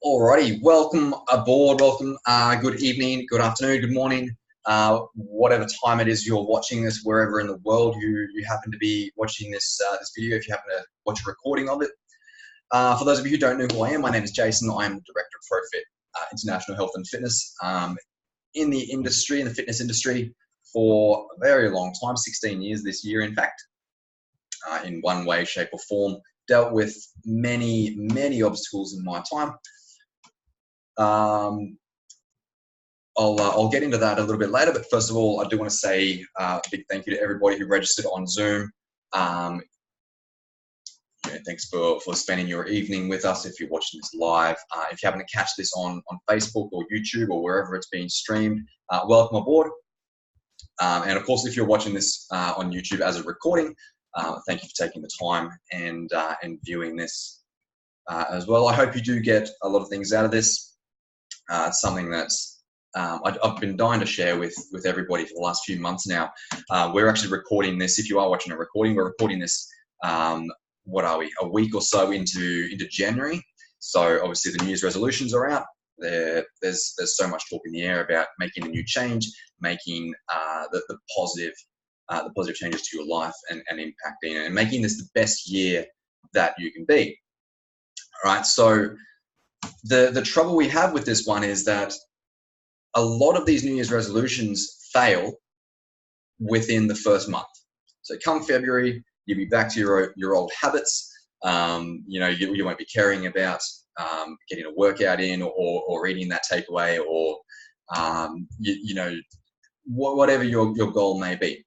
Alrighty, welcome aboard, welcome, good evening, good afternoon, good morning, whatever time it is you're watching this, wherever in the world you happen to be watching this video, if you happen to watch a recording of it. For those of you who don't know who I am, my name is Jason. I am the Director of ProFit, International Health and Fitness, in the industry, in the fitness industry for a very long time, 16 years this year, in fact, in one way, shape or form. Dealt with many, many obstacles in my time. I'll get into that a little bit later, but first of all, I do want to say a big thank you to everybody who registered on Zoom. Thanks for spending your evening with us if you're watching this live. If you happen to catch this on Facebook or YouTube or wherever it's being streamed, welcome aboard. And of course, if you're watching this on YouTube as a recording, thank you for taking the time and viewing this as well. I hope you do get a lot of things out of this. It's something that's I've been dying to share with everybody for the last few months now. We're actually recording this. If you are watching a recording, we're recording this. What are we? A week or so into January. So obviously the New Year's resolutions are out. There's so much talk in the air about making a new change, making the positive changes to your life and impacting it, and making this the best year that you can be. All right. So the trouble we have with this one is that a lot of these New Year's resolutions fail within the first month. So come February, you'll be back to your old habits. You won't be caring about getting a workout in or eating that takeaway or whatever your goal may be.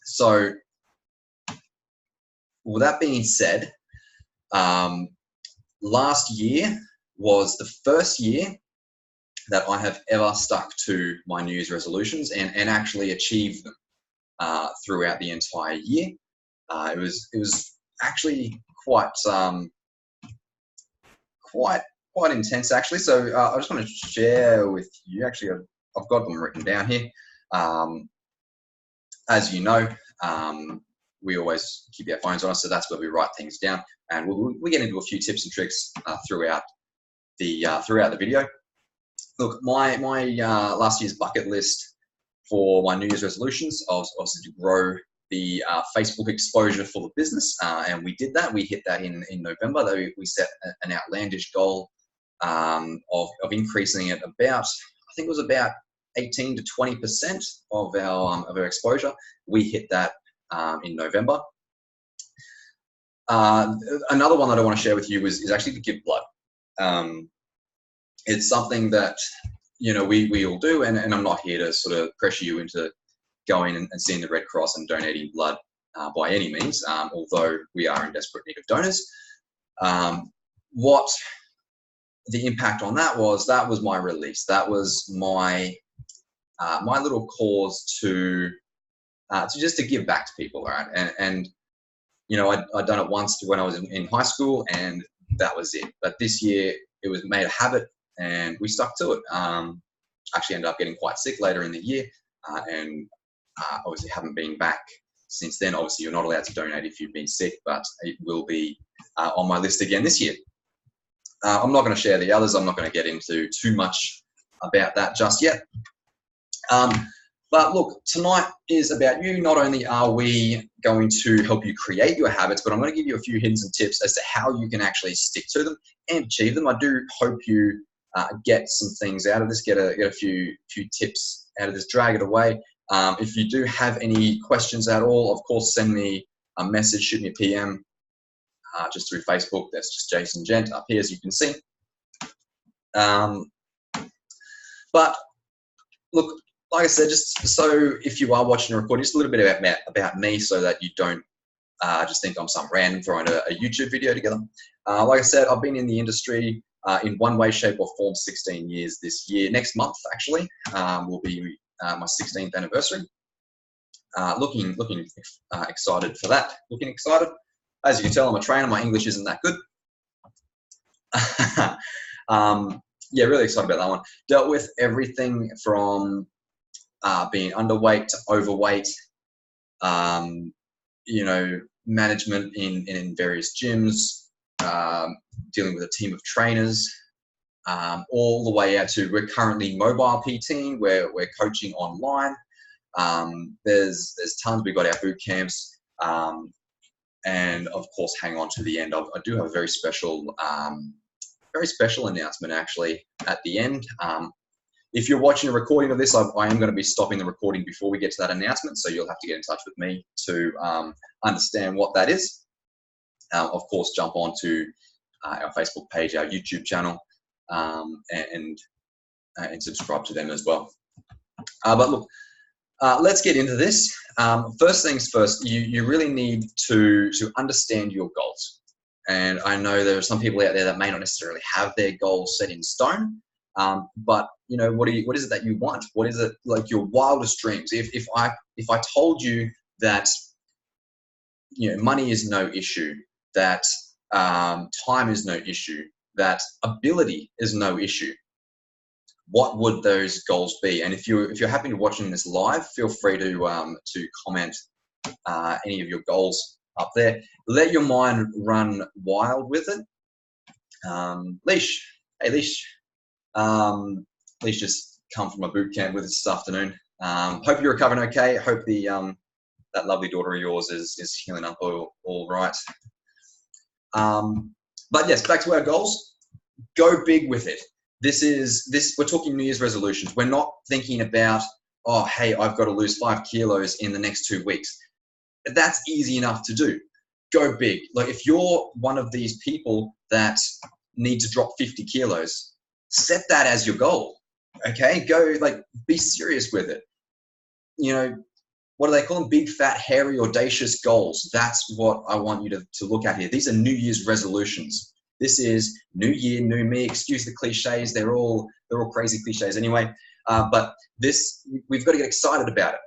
So with that being said, last year was the first year that I have ever stuck to my New Year's resolutions and actually achieved them throughout the entire year. It was actually quite intense actually. So I just want to share with you. Actually, I've got them written down here. As you know, we always keep our phones on us, so that's where we write things down, and we get into a few tips and tricks throughout the video. Look, my last year's bucket list for my New Year's resolutions was obviously to grow the Facebook exposure for the business, and we did that. We hit that in November. Though we set an outlandish goal of increasing it about, I think it was about 18 to 20% of our exposure. We hit that in November. Another one that I want to share with you is actually to give blood. It's something that we all do, and I'm not here to sort of pressure you into going and seeing the Red Cross and donating blood by any means, although we are in desperate need of donors. What the impact on that was my release. That was my my little cause to just to give back to people, all right? And I'd done it once when I was in high school, and that was it. But this year it was made a habit, and we stuck to it. Actually ended up getting quite sick later in the year, and obviously haven't been back since then. Obviously you're not allowed to donate if you've been sick, but it will be on my list again this year. I'm not going to share the others. I'm not going to get into too much about that just yet. But look, tonight is about you. Not only are we going to help you create your habits, but I'm going to give you a few hints and tips as to how you can actually stick to them and achieve them. I do hope you get some things out of this, get a few tips out of this, drag it away. If you do have any questions at all, of course, send me a message, shoot me a PM, just through Facebook. That's just Jason Gent up here, as you can see. But look, like I said, just so if you are watching a recording, just a little bit about me so that you don't just think I'm some random throwing a YouTube video together. Like I said, I've been in the industry in one way, shape or form 16 years this year. Next month, actually, will be my 16th anniversary. Looking excited for that. Looking excited. As you can tell, I'm a trainer. My English isn't that good. Yeah, really excited about that one. Dealt with everything from being underweight to overweight, management in various gyms, dealing with a team of trainers, all the way out to we're currently mobile PTing, where we're coaching online. There's tons. We've got our boot camps, and of course, hang on to the end. I do have a very special announcement actually at the end. If you're watching a recording of this, I am going to be stopping the recording before we get to that announcement, so you'll have to get in touch with me to understand what that is. Of course, jump onto our Facebook page, our YouTube channel, and subscribe to them as well. But look, let's get into this. First things first, you really need to understand your goals. And I know there are some people out there that may not necessarily have their goals set in stone. But you know, what is it that you want? What is it, like, your wildest dreams? If I told you that, you know, money is no issue, that time is no issue, that ability is no issue, what would those goals be? And if you're happy to watching this live, feel free to comment any of your goals up there. Let your mind run wild with it. Leash, hey Leash. Lee's just come from a boot camp with us this afternoon. Hope you're recovering okay. Hope the that lovely daughter of yours is healing up all right. But yes, back to our goals. Go big with it. We're talking New Year's resolutions. We're not thinking about, oh, hey, I've got to lose 5 kilos in the next 2 weeks. That's easy enough to do. Go big. Like, if you're one of these people that need to drop 50 kilos, set that as your goal. Okay, go, like, be serious with it. You know, what do they call them? Big, fat, hairy, audacious goals. That's what I want you to look at here. These are New Year's resolutions. This is new year, new me. Excuse the cliches. They're all crazy cliches anyway. But we've got to get excited about it.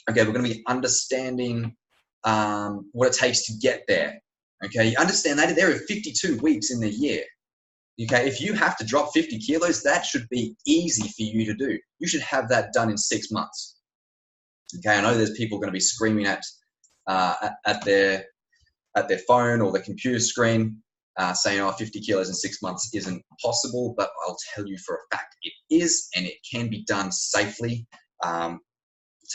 Okay, we're going to be understanding what it takes to get there. Okay, you understand that there are 52 weeks in the year. Okay, if you have to drop 50 kilos, that should be easy for you to do. You should have that done in 6 months. Okay, I know there's people going to be screaming at their phone or their computer screen, saying, oh, 50 kilos in 6 months isn't possible, but I'll tell you for a fact it is, and it can be done safely. Tell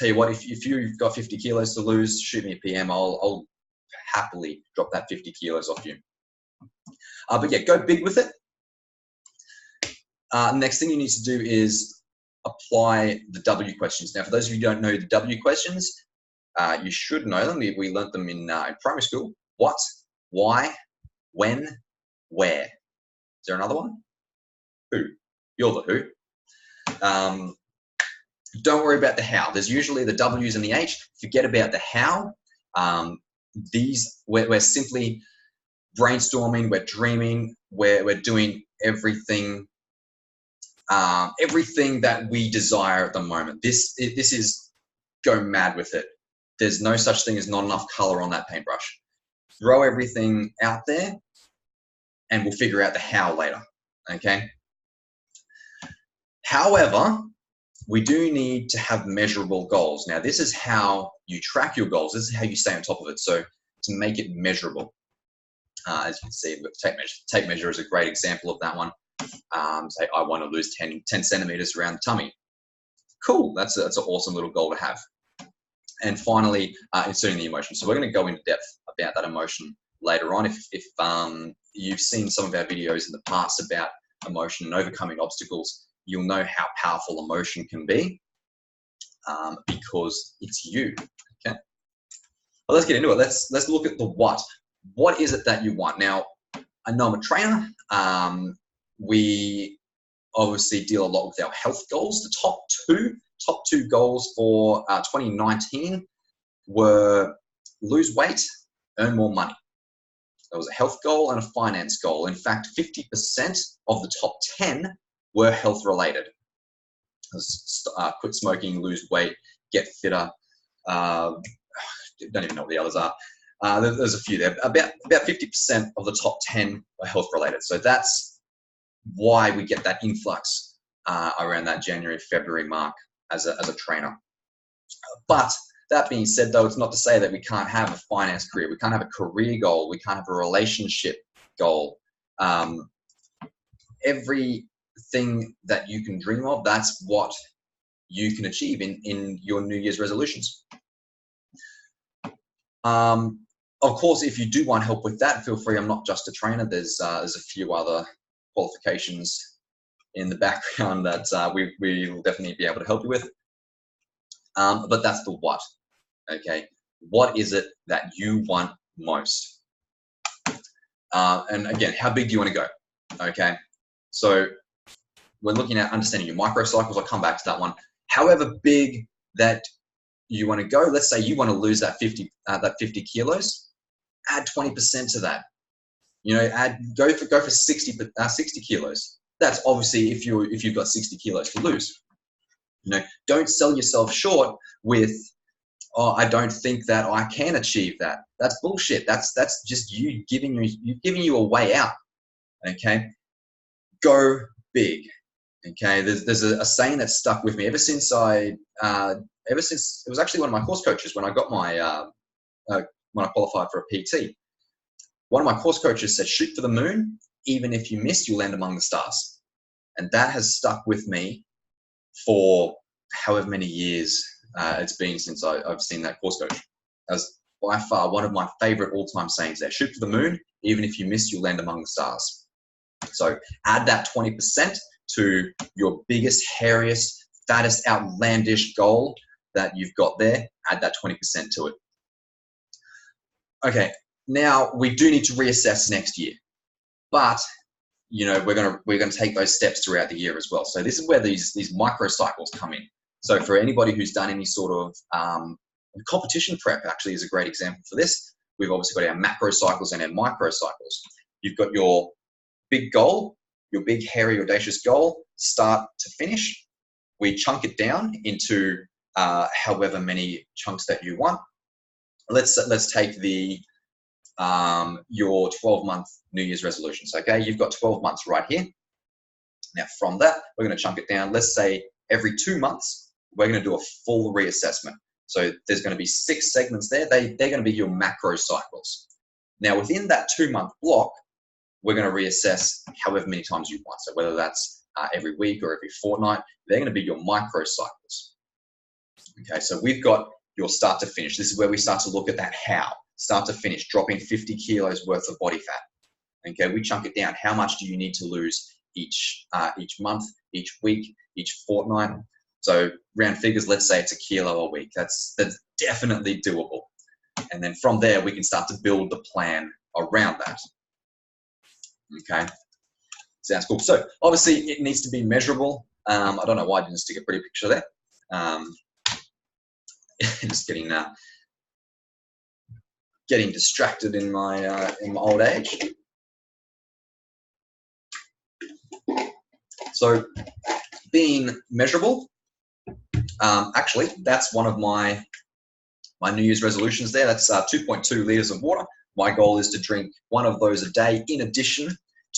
you what, if you've got 50 kilos to lose, shoot me a PM. I'll happily drop that 50 kilos off you. But yeah, go big with it. Next thing you need to do is apply the W questions. Now, for those of you who don't know the W questions, you should know them. We learnt them in primary school. What, why, when, where. Is there another one? Who? You're the who. Don't worry about the how. There's usually the W's and the H. Forget about the how. We're simply brainstorming, we're dreaming, we're doing everything that we desire at the moment. This is go mad with it. There's no such thing as not enough color on that paintbrush. Throw everything out there and we'll figure out the how later, okay? However, we do need to have measurable goals. Now, this is how you track your goals. This is how you stay on top of it. So to make it measurable, as you can see, we've got tape measure. Tape measure is a great example of that one. Say I want to lose 10 centimeters around the tummy. Cool, that's an awesome little goal to have. And finally, inserting the emotion. So we're going to go into depth about that emotion later on. If you've seen some of our videos in the past about emotion and overcoming obstacles, you'll know how powerful emotion can be because it's you. Okay. Well, let's get into it. Let's look at the what. What is it that you want? Now, I know I'm a trainer. We obviously deal a lot with our health goals. The top two goals for 2019 were lose weight, earn more money. There was a health goal and a finance goal. In fact, 50% of the top 10 were health related. Quit smoking, lose weight, get fitter. Don't even know what the others are. There's a few there. About 50% of the top 10 are health related. So that's why we get that influx around that January, February mark as a trainer. But that being said, though, it's not to say that we can't have a finance career. We can't have a career goal. We can't have a relationship goal. everything that you can dream of, that's what you can achieve in your New Year's resolutions. Of course, if you do want help with that, feel free. I'm not just a trainer. There's a few other qualifications in the background that we will definitely be able to help you with. But that's the what. Okay, what is it that you want most? And again, how big do you want to go? Okay, so we're looking at understanding your microcycles. I'll come back to that one. However big that you want to go, let's say you want to lose that 50 kilos, add 20% to that. You know, go for 60 kilos. That's obviously if you've got 60 kilos to lose. You know, don't sell yourself short with, oh, I don't think that I can achieve that. That's bullshit. That's just you giving you a way out. Okay, go big. Okay, there's a saying that stuck with me ever since it was actually one of my course coaches when I got my when I qualified for a PT. One of my course coaches said, "Shoot for the moon. Even if you miss, you'll land among the stars." And that has stuck with me for however many years it's been since I've seen that course coach. That's by far one of my favorite all-time sayings there. Shoot for the moon. Even if you miss, you'll land among the stars. So add that 20% to your biggest, hairiest, fattest, outlandish goal that you've got there. Add that 20% to it. Okay, now we do need to reassess next year, but you know we're gonna take those steps throughout the year as well. So this is where these micro cycles come in. So for anybody who's done any sort of competition prep, actually is a great example for this. We've obviously got our macro cycles and our micro cycles. You've got your big goal, your big hairy audacious goal, start to finish. We chunk it down into however many chunks that you want. Let's take the your 12-month New Year's resolutions. Okay, you've got 12 months right here. Now from that, we're going to chunk it down. Let's say every 2 months, we're going to do a full reassessment. So there's going to be 6 segments there. They're going to be your macro cycles. Now within that 2-month block, we're going to reassess however many times you want. So whether that's every week or every fortnight, they're going to be your micro cycles. Okay, so we've got your start to finish. This is where we start to look at that how. Start to finish, dropping 50 kilos worth of body fat. Okay, we chunk it down. How much do you need to lose each month, each week, each fortnight? So round figures, let's say it's a kilo a week. That's definitely doable. And then from there, we can start to build the plan around that. Okay, sounds cool. So obviously it needs to be measurable. I don't know why I didn't stick a pretty picture there. Just getting distracted in my old age. So being measurable, actually that's one of my New Year's resolutions there. That's 2.2 liters of water. My goal is to drink one of those a day in addition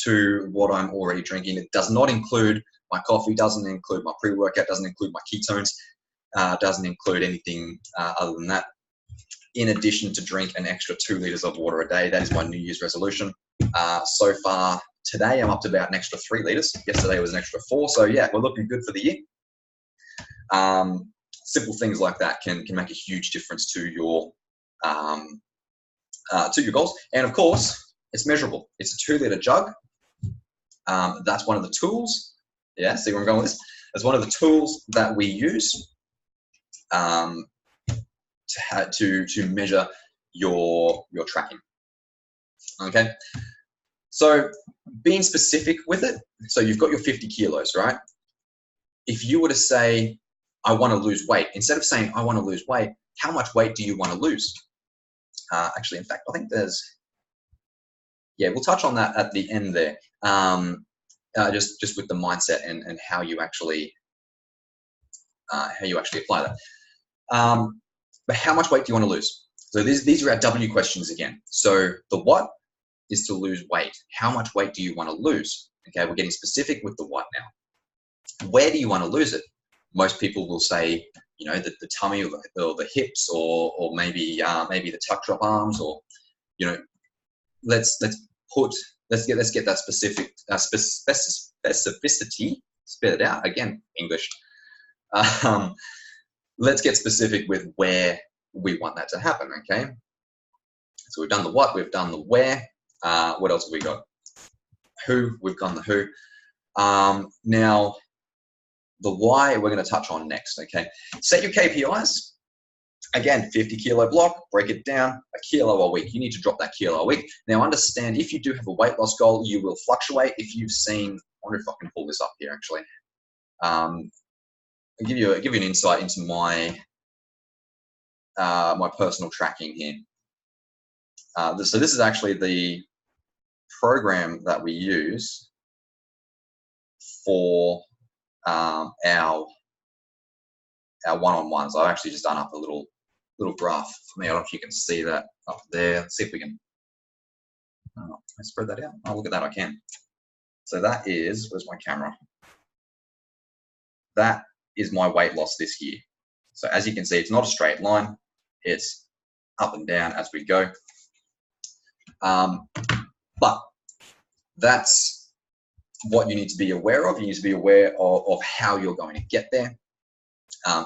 to what I'm already drinking. It does not include my coffee, doesn't include my pre-workout, doesn't include my ketones, doesn't include anything other than that. In addition to drink an extra 2 liters of water a day. That is my New Year's resolution. So far today, I'm up to about an extra 3 liters. Yesterday was an extra 4. So yeah, we're looking good for the year. Simple things like that can make a huge difference to your goals. And of course, it's measurable. It's a 2-liter jug. That's one of the tools. Yeah, see where I'm going with this? That's one of the tools that we use to measure your tracking. Okay, so being specific with it. So you've got your 50 kilos, right? If you were to say, I want to lose weight, instead of saying I want to lose weight, how much weight do you want to lose? Actually, in fact, I think we'll touch on that at the end there. Just with the mindset and how you actually apply that. But how much weight do you want to lose? So these are our W questions again. So the what is to lose weight. How much weight do you want to lose? Okay, we're getting specific with the what now. Where do you want to lose it? Most people will say, you know, the tummy or the hips or maybe the tuck drop arms, or, you know, let's get that specific specificity, spit it out, again, English. Let's get specific with where we want that to happen, okay? So we've done the what, we've done the where. What else have we got? Who, we've done the who. Now, the why we're going to touch on next, okay? Set your KPIs. Again, 50 kilo block, break it down, a kilo a week. You need to drop that kilo a week. Now understand, if you do have a weight loss goal, you will fluctuate. If you've seen, I wonder if I can pull this up here actually. I'll give you an insight into my my personal tracking here. So this is actually the program that we use for our one-on-ones. I've actually just done up a little graph for me. I don't know if you can see that up there. Let's see if we can spread that out. Oh, look at that, I can. So that is, where's my camera? That is my weight loss this year. So as you can see, it's not a straight line. It's up and down as we go. But that's what you need to be aware of. You need to be aware of how you're going to get there.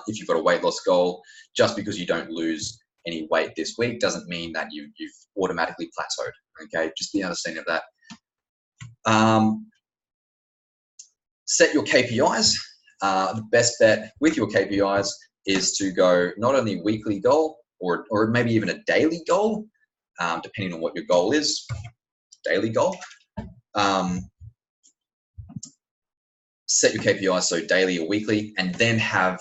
If you've got a weight loss goal, just because you don't lose any weight this week doesn't mean that you've automatically plateaued. Okay, just be understanding of that. Set your KPIs. The best bet with your KPIs is to go not only weekly goal or maybe even a daily goal, depending on what your goal is. Daily goal. Set your KPIs, so daily or weekly, and then have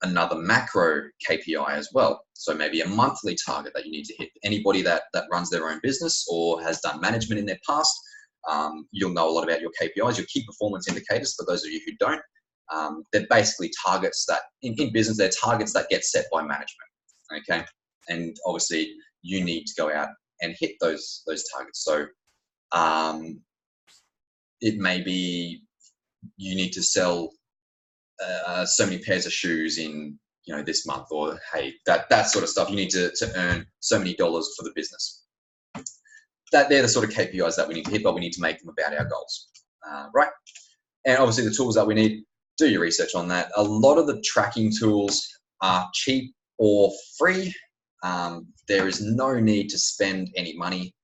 another macro KPI as well. So maybe a monthly target that you need to hit. Anybody that runs their own business or has done management in their past, you'll know a lot about your KPIs, your key performance indicators. For those of you who don't, they're basically targets that, in business, they're targets that get set by management, okay? And obviously you need to go out and hit those targets. So it may be you need to sell so many pairs of shoes in this month, or hey, that sort of stuff. You need to earn so many dollars for the business. They're the sort of KPIs that we need to hit, but we need to make them about our goals, right? And obviously the tools that we need, do your research on that. A lot of the tracking tools are cheap or free. There is no need to spend any money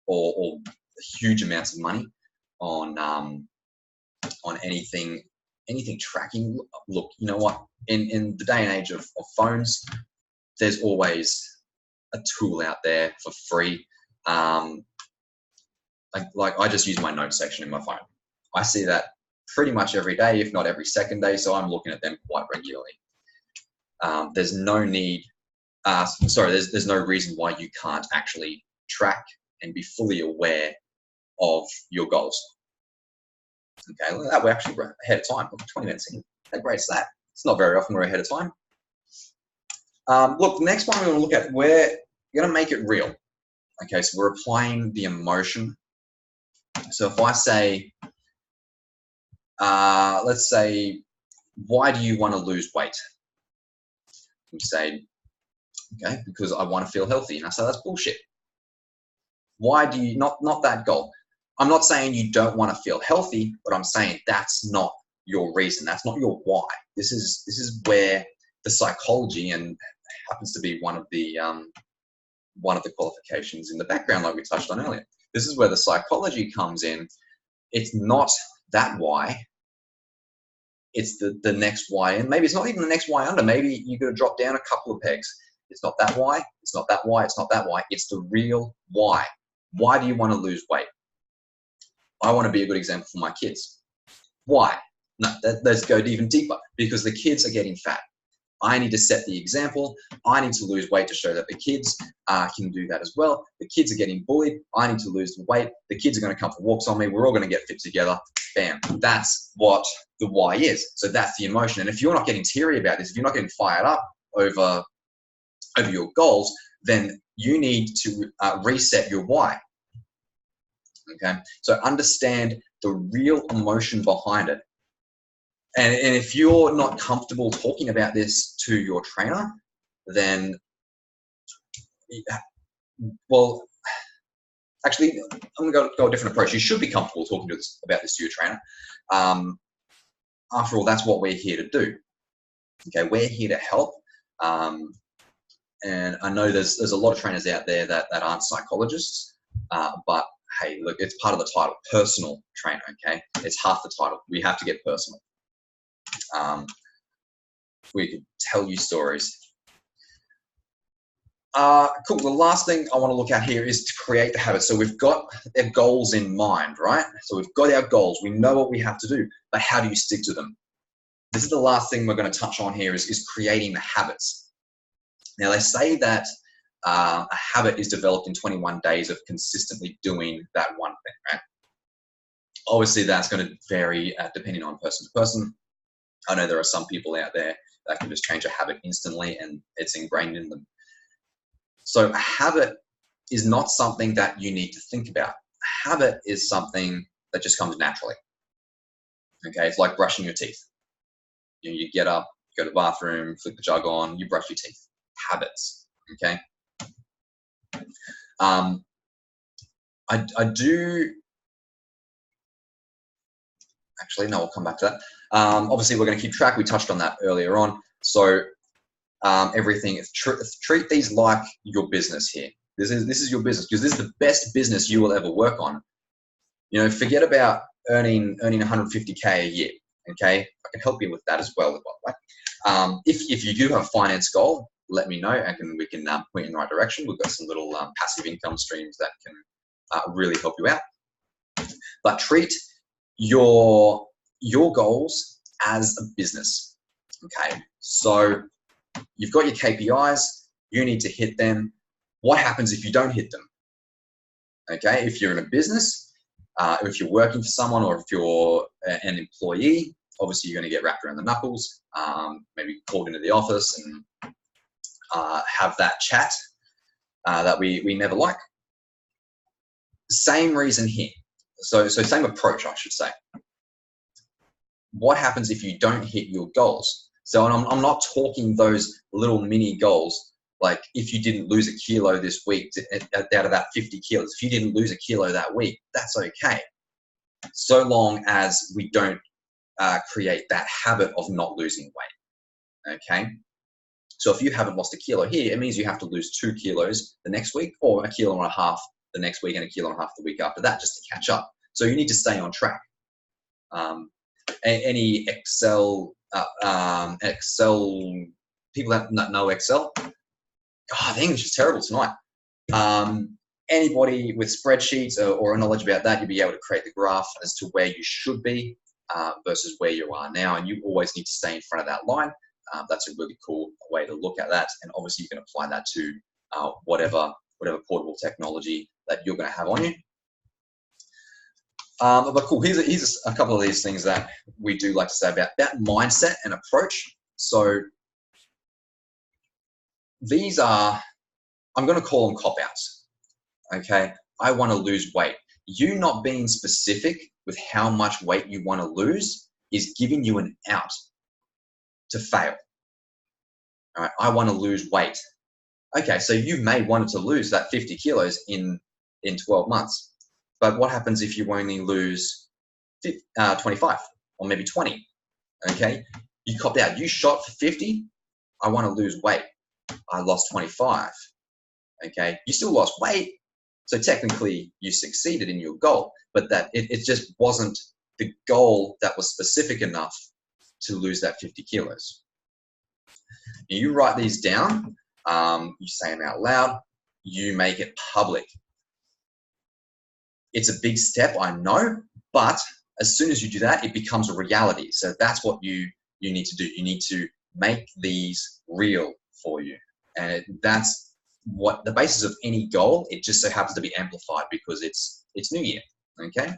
or huge amounts of money on anything tracking. Look, you know what? In the day and age of phones, there's always a tool out there for free. Like I just use my notes section in my phone. I see that pretty much every day, if not every second day. So I'm looking at them quite regularly. There's no need. There's no reason why you can't actually track and be fully aware of your goals. Okay, look at that, we're actually ahead of time. 20 minutes in. How great is that? It's not very often we're ahead of time. Look, the next one we're going to look at, we're going to make it real. Okay, so we're applying the emotion. So if I say, let's say, why do you want to lose weight? You say, okay, because I want to feel healthy. And I say, that's bullshit. Why do you, not that goal. I'm not saying you don't want to feel healthy, but I'm saying that's not your reason. That's not your why. This is where the psychology, and happens to be one of the qualifications in the background, like we touched on earlier. This is where the psychology comes in. It's not that why. It's the next why, and maybe it's not even the next why under. Maybe you're going to drop down a couple of pegs. It's not that why. It's not that why. It's not that why. It's the real why. Why do you want to lose weight? I want to be a good example for my kids. Why? No, let's go even deeper. Because the kids are getting fat. I need to set the example. I need to lose weight to show that the kids can do that as well. The kids are getting bullied. I need to lose the weight. The kids are going to come for walks on me. We're all going to get fit together. Bam. That's what the why is. So that's the emotion. And if you're not getting teary about this, if you're not getting fired up over your goals, then you need to reset your why. Okay, so understand the real emotion behind it. And if you're not comfortable talking about this to your trainer, then, well, actually, I'm going to go a different approach. You should be comfortable talking about this to your trainer. After all, that's what we're here to do. Okay, we're here to help. And I know there's a lot of trainers out there that aren't psychologists, but hey, look, it's part of the title, personal trainer, okay? It's half the title. We have to get personal. We could tell you stories. Cool. The last thing I want to look at here is to create the habit. So we've got our goals in mind, right? So we've got our goals. We know what we have to do, but how do you stick to them? This is the last thing we're going to touch on here is creating the habits. Now, they say that a habit is developed in 21 days of consistently doing that one thing, right? Obviously, that's going to vary depending on person to person. I know there are some people out there that can just change a habit instantly and it's ingrained in them. So a habit is not something that you need to think about. A habit is something that just comes naturally. Okay, it's like brushing your teeth. You get up, go to the bathroom, flip the jug on, you brush your teeth. Habits, okay? I do, actually, no, we'll come back to that. Obviously, we're going to keep track. We touched on that earlier on. So everything, treat these like your business here. This is your business, because this is the best business you will ever work on. You know, forget about earning 150K a year. Okay, I can help you with that as well, by the way. If you do have a finance goal, let me know, and we can point you in the right direction. We've got some little passive income streams that can really help you out. But treat your goals as a business. Okay, so you've got your KPIs, you need to hit them. What happens if you don't hit them? Okay, if you're in a business, if you're working for someone, or if you're an employee, obviously you're going to get wrapped around the knuckles, maybe called into the office and have that chat that we never like. Same reason here. So same approach, I should say. What happens if you don't hit your goals? So I'm not talking those little mini goals, like if you didn't lose a kilo this week out of that 50 kilos, if you didn't lose a kilo that week, that's okay. So long as we don't create that habit of not losing weight, okay? So if you haven't lost a kilo here, it means you have to lose 2 kilos the next week, or 1.5 kilos the next week, and 1.5 kilos the week after that, just to catch up. So you need to stay on track. Any Excel people that know Excel, God, the English is terrible tonight. Anybody with spreadsheets or knowledge about that, you'll be able to create the graph as to where you should be versus where you are now, and you always need to stay in front of that line. That's a really cool way to look at that, and obviously you can apply that to whatever portable technology that you're going to have on you. But cool, here's a couple of these things that we do like to say about that mindset and approach. So these are, I'm going to call them cop-outs. Okay, I want to lose weight. You not being specific with how much weight you want to lose is giving you an out to fail. All right, I want to lose weight. Okay, so you may want to lose that 50 kilos in 12 months. But what happens if you only lose 25 or maybe 20? Okay, you copped out. You shot for 50. I want to lose weight. I lost 25. Okay, you still lost weight. So technically you succeeded in your goal, but that it just wasn't the goal that was specific enough to lose that 50 kilos. You write these down, you say them out loud, you make it public. It's a big step, I know, but as soon as you do that, it becomes a reality. So that's what you need to do. You need to make these real for you. And that's what the basis of any goal. It just so happens to be amplified because it's New Year, okay?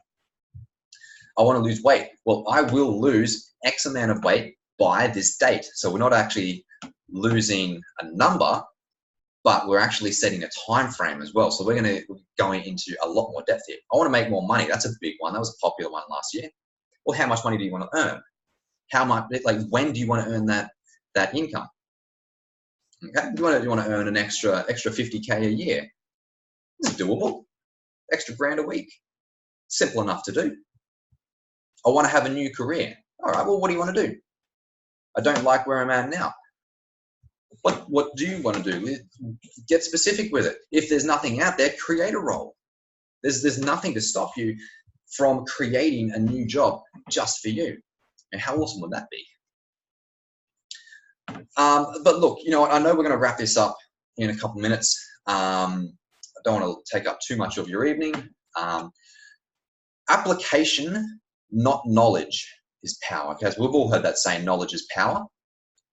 I want to lose weight. Well, I will lose X amount of weight by this date. So we're not actually losing a number, but we're actually setting a time frame as well. So we're going to go into a lot more depth here. I want to make more money. That's a big one. That was a popular one last year. Well, how much money do you want to earn? How much, like, when do you want to earn that income? Okay, you want to earn an extra 50K a year. It's doable. extra grand a week. Simple enough to do. I want to have a new career. All right, well, what do you want to do? I don't like where I'm at now. What do you want to do? Get specific with it. If there's nothing out there, create a role. There's nothing to stop you from creating a new job just for you. And how awesome would that be? But look, you know what? I know we're going to wrap this up in a couple minutes. I don't want to take up too much of your evening. Application, not knowledge, is power. Okay, so we've all heard that saying, knowledge is power.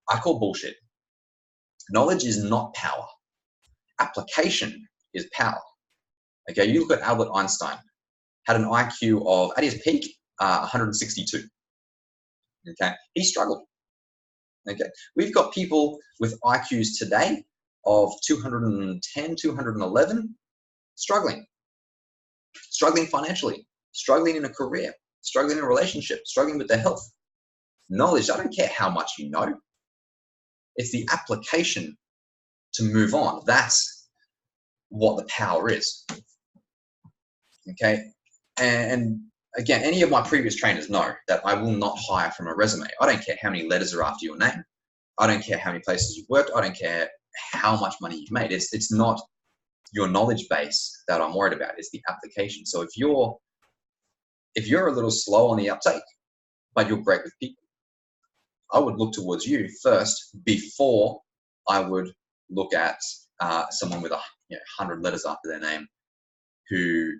I call bullshit. Knowledge is not power. Application is power. Okay, you look at Albert Einstein, had an IQ of, at his peak, 162. Okay, he struggled. Okay, we've got people with IQs today of 210, 211, struggling financially, struggling in a career, struggling in a relationship, struggling with their health. Knowledge, I don't care how much you know. It's the application to move on. That's what the power is. Okay, and again, any of my previous trainers know that I will not hire from a resume. I don't care how many letters are after your name. I don't care how many places you've worked. I don't care how much money you've made. It's not your knowledge base that I'm worried about. It's the application. So if you're a little slow on the uptake, but you're great with people, I would look towards you first before I would look at someone with 100 letters after their name who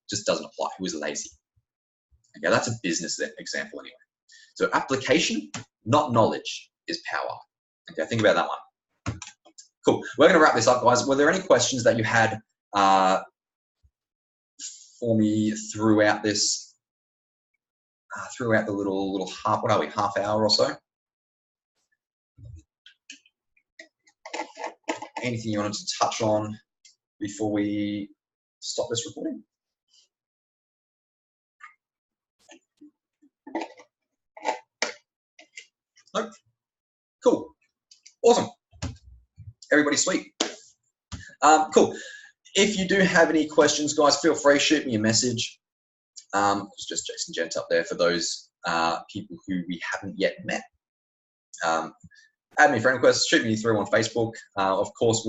just doesn't apply, who is lazy. Okay, that's a business example anyway. So application, not knowledge, is power. Okay, think about that one. Cool. We're going to wrap this up, guys. Were there any questions that you had for me throughout this? Throughout the little half hour or so? Anything you wanted to touch on before we stop this recording? Nope. Cool. Awesome. Everybody's sweet. Cool. If you do have any questions, guys, feel free, shoot me a message. It's just Jason Gent up there for those people who we haven't yet met. Add me friend requests, shoot me through on Facebook. Of course,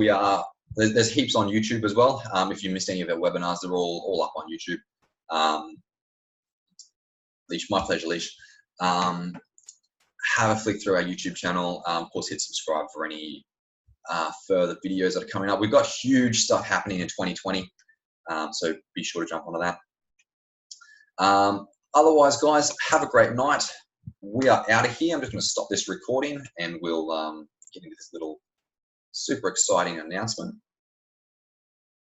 there's heaps on YouTube as well. If you missed any of our webinars, they're all up on YouTube. Leash, my pleasure, Leash. Have a flick through our YouTube channel. Of course, hit subscribe for any further videos that are coming up. We've got huge stuff happening in 2020, so be sure to jump onto that. Otherwise, guys, have a great night. We are out of here. I'm just going to stop this recording and we'll get into this little super exciting announcement.